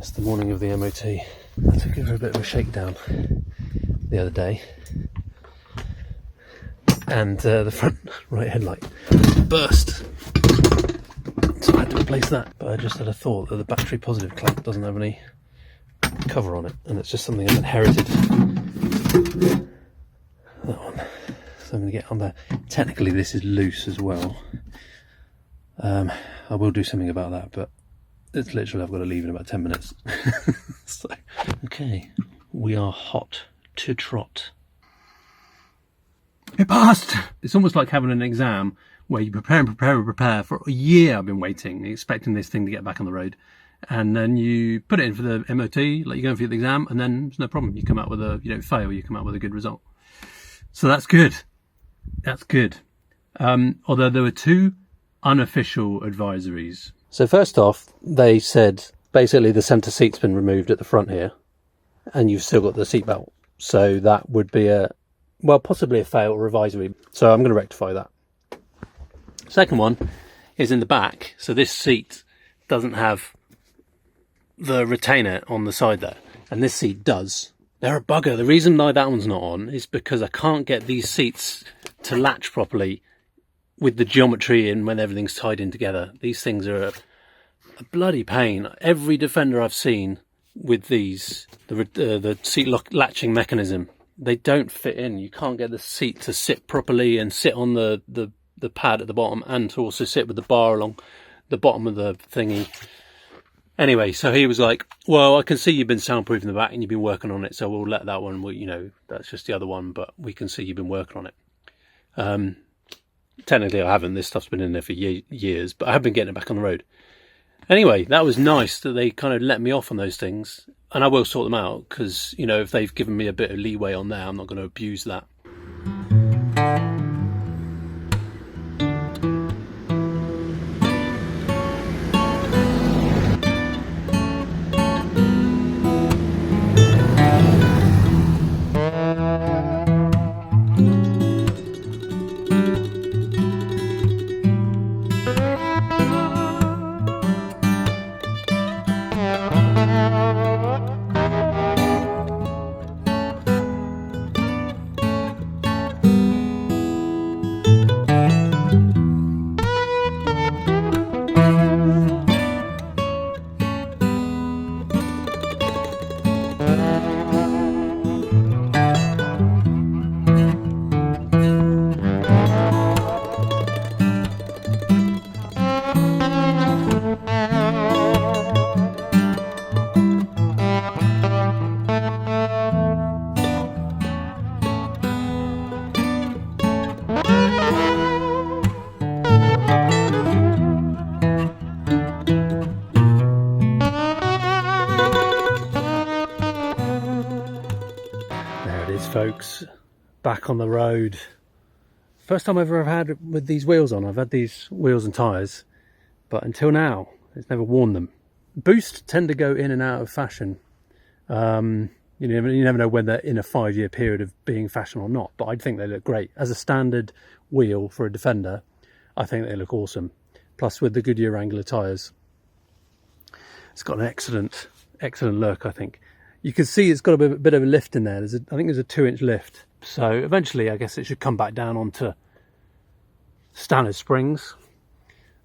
It's the morning of the MOT. I took it for a bit of a shakedown the other day, and the front right headlight burst, so I had to replace that. But I just had a thought that the battery positive clamp doesn't have any cover on it, and it's just something I've inherited. That one. So I'm going to get on there. Technically this is loose as well. I will do something about that, but it's literally I've got to leave in about 10 minutes. So, okay, we are hot to trot. It passed! It's almost like having an exam where you prepare and prepare and prepare. For a year I've been waiting, expecting this thing to get back on the road. And then you put it in for the MOT, like you're going for the exam, and then there's no problem. You come out with you don't fail, you come out with a good result. So that's good. That's good. Although there were two unofficial advisories. So first off, they said basically the centre seat's been removed at the front here, and you've still got the seat belt. So that would be possibly a fail or advisory. So I'm going to rectify that. Second one is in the back. So this seat doesn't have the retainer on the side there, and this seat does. They're a bugger. The reason why that one's not on is because I can't get these seats to latch properly with the geometry and when everything's tied in together. These things are a bloody pain. Every Defender I've seen with these, the seat latching mechanism, they don't fit in. You can't get the seat to sit properly and sit on the pad at the bottom, and to also sit with the bar along the bottom of the thingy. Anyway, so he was like, well, I can see you've been soundproofing the back and you've been working on it, so we'll let that one, that's just the other one, but we can see you've been working on it. Technically I haven't. This stuff's been in there for years, but I have been getting it back on the road. Anyway, that was nice that they kind of let me off on those things, and I will sort them out, because, if they've given me a bit of leeway on there, I'm not going to abuse that. Folks, back on the road. First time I've ever had with these wheels on. I've had these wheels and tyres, but until now it's never worn them. Boost tend to go in and out of fashion. You never know when they're in a 5-year period of being fashion or not, but I think they look great. As a standard wheel for a Defender, I think they look awesome. Plus with the Goodyear Angular tyres, it's got an excellent look, I think. You can see it's got a bit of a lift in there. I think there's a 2-inch lift. So eventually I guess it should come back down onto standard springs.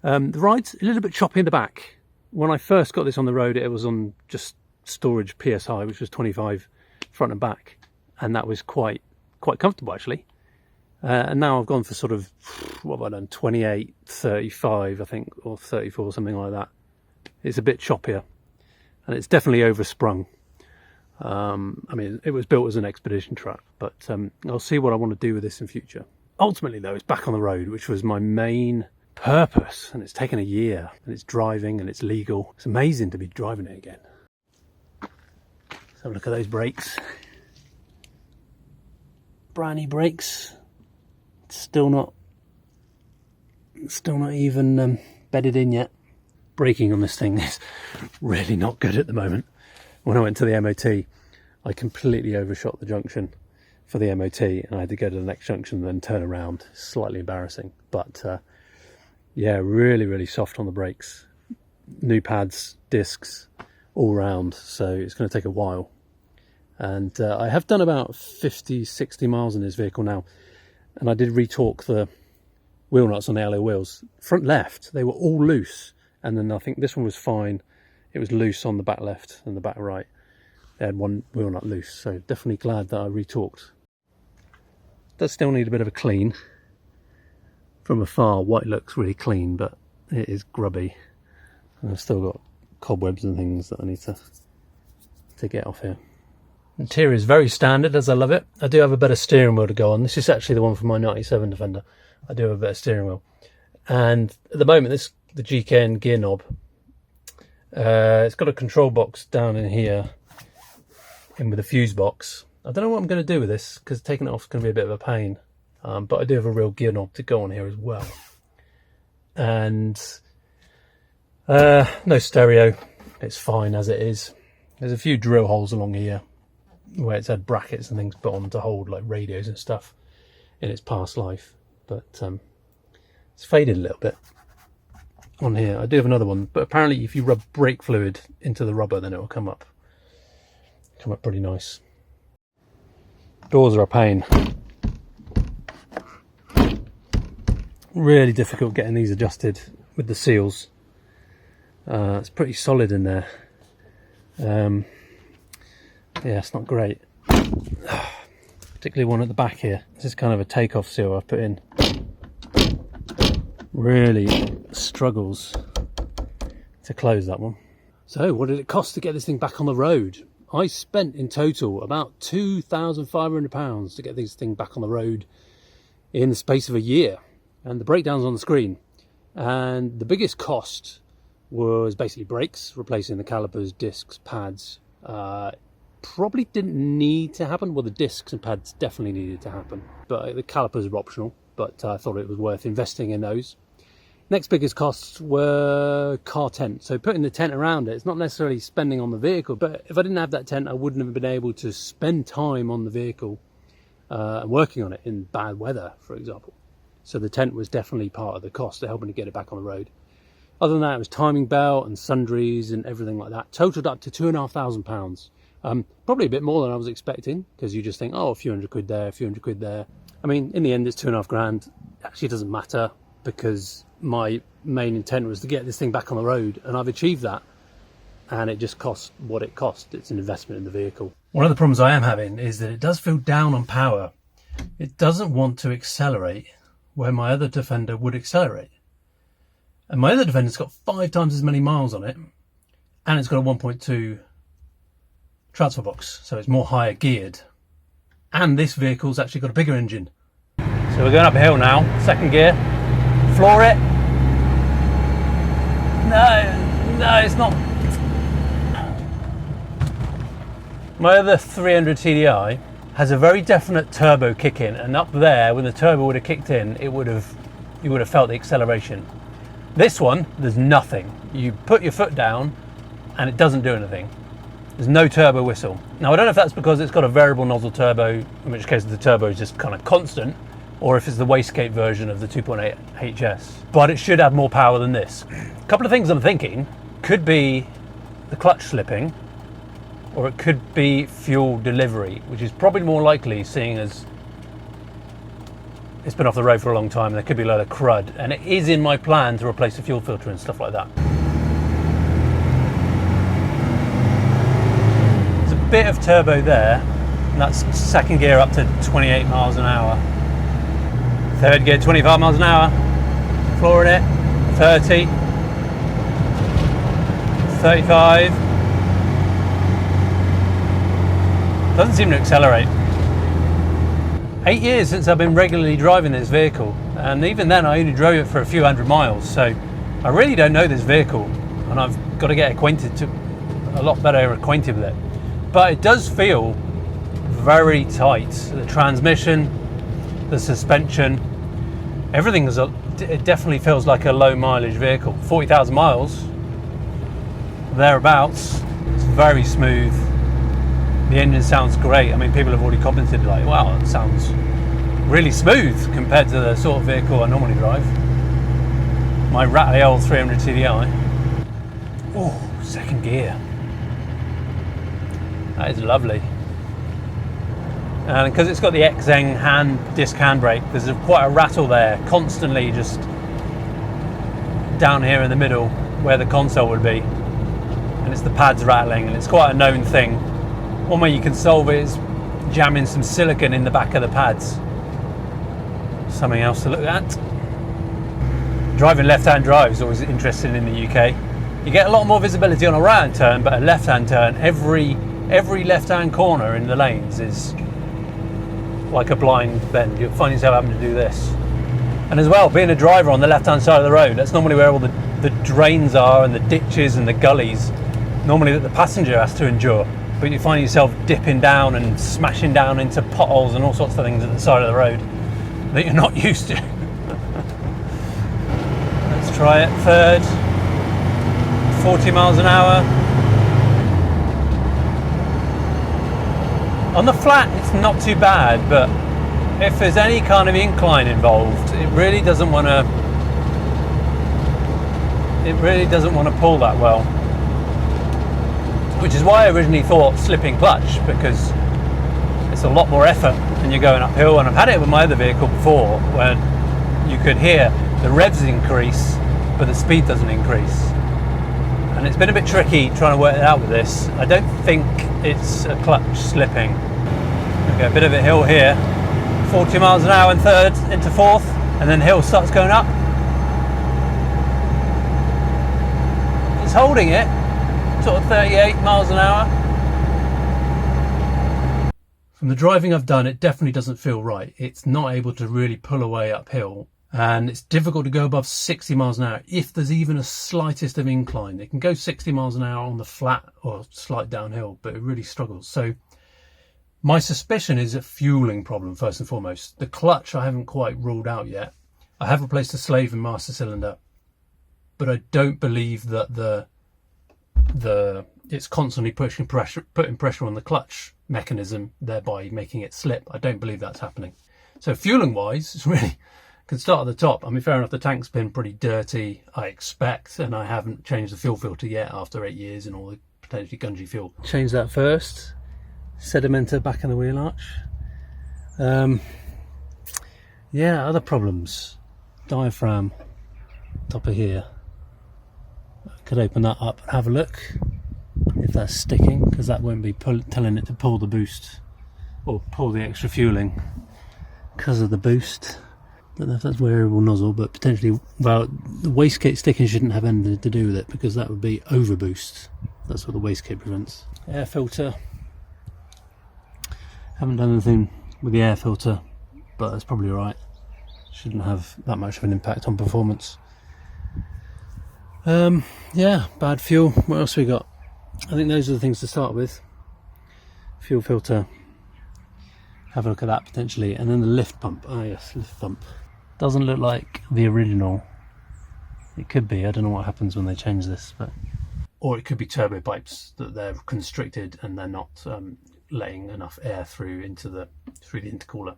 The ride's a little bit choppy in the back. When I first got this on the road, it was on just storage PSI, which was 25 front and back. And that was quite comfortable actually. And now I've gone for sort of, what have I done, 28, 35 I think, or 34, something like that. It's a bit choppier. And it's definitely oversprung. It was built as an expedition truck, but I'll see what I want to do with this in future. Ultimately though, it's back on the road, which was my main purpose, and it's taken a year, and it's driving and it's legal. It's amazing to be driving it again. Let's have a look at those brakes. Brand new brakes. Still not even bedded in yet. Braking on this thing is really not good at the moment. When I went to the MOT, I completely overshot the junction for the MOT, and I had to go to the next junction and then turn around. Slightly embarrassing, but yeah, really soft on the brakes. New pads, discs, all round, so it's going to take a while. And I have done about 50-60 miles in this vehicle now, and I did retorque the wheel nuts on the alloy wheels. Front left, they were all loose, and then I think this one was fine. It was loose on the back left and the back right. They had one wheel nut loose, so definitely glad that I retorqued. Does still need a bit of a clean. From afar, white looks really clean, but it is grubby, and I've still got cobwebs and things that I need to get off here. Interior is very standard, as I love it. I do have a better steering wheel to go on. This is actually the one from my 97 Defender. I do have a better steering wheel. And at the moment, the GKN gear knob. It's got a control box down in here, in with a fuse box. I don't know what I'm going to do with this, because taking it off is going to be a bit of a pain. But I do have a real gear knob to go on here as well. And no stereo. It's fine as it is. There's a few drill holes along here where it's had brackets and things put on to hold like radios and stuff in its past life, but it's faded a little bit on here. I do have another one, but apparently if you rub brake fluid into the rubber, then it will come up pretty nice. Doors are a pain. Really difficult getting these adjusted with the seals. It's pretty solid in there. Yeah, it's not great. Particularly one at the back here. This is kind of a takeoff seal I've put in. Really struggles to close that one. So what did it cost to get this thing back on the road? I spent in total about £2,500 to get this thing back on the road in the space of a year. And the breakdown's on the screen. And the biggest cost was basically brakes, replacing the calipers, discs, pads. Probably didn't need to happen. Well, the discs and pads definitely needed to happen, but the calipers are optional, but I thought it was worth investing in those. Next biggest costs were car tent. So putting the tent around it, it's not necessarily spending on the vehicle, but if I didn't have that tent, I wouldn't have been able to spend time on the vehicle and working on it in bad weather, for example. So the tent was definitely part of the cost of helping to get it back on the road. Other than that, it was timing belt and sundries and everything like that. Totaled up to £2,500. Probably a bit more than I was expecting, because you just think, oh, a few £100 there, a few £100 there. I mean, in the end, it's £2,500. Actually, it doesn't matter, because my main intent was to get this thing back on the road, and I've achieved that. And it just costs what it cost. It's an investment in the vehicle. One of the problems I am having is that it does feel down on power. It doesn't want to accelerate where my other Defender would accelerate. And my other Defender's got 5 times as many miles on it, and it's got a 1.2 transfer box, so it's more higher geared. And this vehicle's actually got a bigger engine. So we're going up a hill now, second gear, floor it. No, it's not. My other 300 TDI has a very definite turbo kick in, and up there, when the turbo would have kicked in, you would have felt the acceleration. This one, there's nothing. You put your foot down and it doesn't do anything. There's no turbo whistle. Now, I don't know if that's because it's got a variable nozzle turbo, in which case the turbo is just kind of constant, or if it's the wastegate version of the 2.8 HS. But it should have more power than this. A couple of things I'm thinking. Could be the clutch slipping, or it could be fuel delivery, which is probably more likely, seeing as it's been off the road for a long time and there could be a load of crud. And it is in my plan to replace the fuel filter and stuff like that. Bit of turbo there, and that's second gear up to 28 miles an hour. Third gear 25 miles an hour, flooring it, 30, 35. Doesn't seem to accelerate. 8 years since I've been regularly driving this vehicle, and even then I only drove it for a few hundred miles, so I really don't know this vehicle, and I've got to get a lot better acquainted with it. But it does feel very tight. The transmission, the suspension, everything it definitely feels like a low mileage vehicle. 40,000 miles, thereabouts. It's very smooth. The engine sounds great. I mean, people have already commented like, wow, it sounds really smooth compared to the sort of vehicle I normally drive. My rattly old 300 TDI. Oh, second gear. That is lovely. And because it's got the XN disc handbrake, there's quite a rattle there, constantly just down here in the middle where the console would be. And it's the pads rattling, and it's quite a known thing. One way you can solve it is jamming some silicone in the back of the pads. Something else to look at. Driving left-hand drive is always interesting in the UK. You get a lot more visibility on a right-hand turn, but a left-hand turn, every left-hand corner in the lanes is like a blind bend. You'll find yourself having to do this. And as well, being a driver on the left-hand side of the road, that's normally where all the drains are and the ditches and the gullies, normally that the passenger has to endure. But you find yourself dipping down and smashing down into potholes and all sorts of things at the side of the road that you're not used to. Let's try it. Third, 40 miles an hour. On the flat, it's not too bad, but if there's any kind of incline involved, it really doesn't want to pull that well. Which is why I originally thought slipping clutch, because it's a lot more effort when you're going uphill. And I've had it with my other vehicle before, where you could hear the revs increase, but the speed doesn't increase. And it's been a bit tricky trying to work it out with this. I don't think it's a clutch slipping. Okay, a bit of a hill here. 40 miles an hour in third into fourth, and then the hill starts going up. It's holding it, sort of 38 miles an hour. From the driving I've done, it definitely doesn't feel right. It's not able to really pull away uphill, and it's difficult to go above 60 miles an hour if there's even a slightest of incline. It can go 60 miles an hour on the flat or slight downhill, but it really struggles. So my suspicion is a fueling problem first and foremost. The clutch I haven't quite ruled out yet. I have replaced the slave and master cylinder, but I don't believe that it's constantly putting pressure on the clutch mechanism, thereby making it slip. I don't believe that's happening. So fueling wise, it's really can start at the top. I mean, fair enough, the tank's been pretty dirty, I expect, and I haven't changed the fuel filter yet after 8 years and all the potentially gungy fuel. Change that first. Sedimenter back in the wheel arch. Yeah, other problems. Diaphragm, top of here. I could open that up and have a look if that's sticking, because that won't be telling it to pull the boost or pull the extra fueling because of the boost. Don't know if that's variable nozzle, but potentially, well, the wastegate sticking shouldn't have anything to do with it, because that would be overboost. That's what the wastegate prevents. Air filter. Haven't done anything with the air filter, but that's probably right. Shouldn't have that much of an impact on performance. Yeah, bad fuel. What else we got? I think those are the things to start with. Fuel filter. Have a look at that potentially. And then the lift pump. Ah yes, lift pump. Doesn't look like the original. It could be. I don't know what happens when they change this, but or it could be turbo pipes that they're constricted and they're not letting enough air through the intercooler.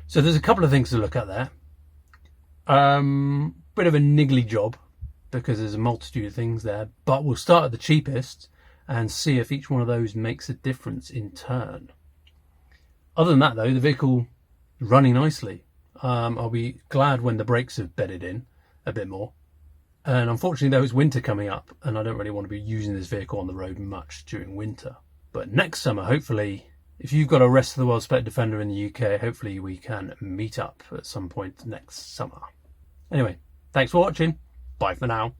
So there's a couple of things to look at there. Bit of a niggly job because there's a multitude of things there, but we'll start at the cheapest and see if each one of those makes a difference in turn. Other than that though, the vehicle is running nicely. I'll be glad when the brakes have bedded in a bit more. And unfortunately there is winter coming up, and I don't really want to be using this vehicle on the road much during winter. But next summer, hopefully, if you've got a rest of the world spec Defender in the UK, hopefully we can meet up at some point next summer. Anyway, thanks for watching. Bye for now.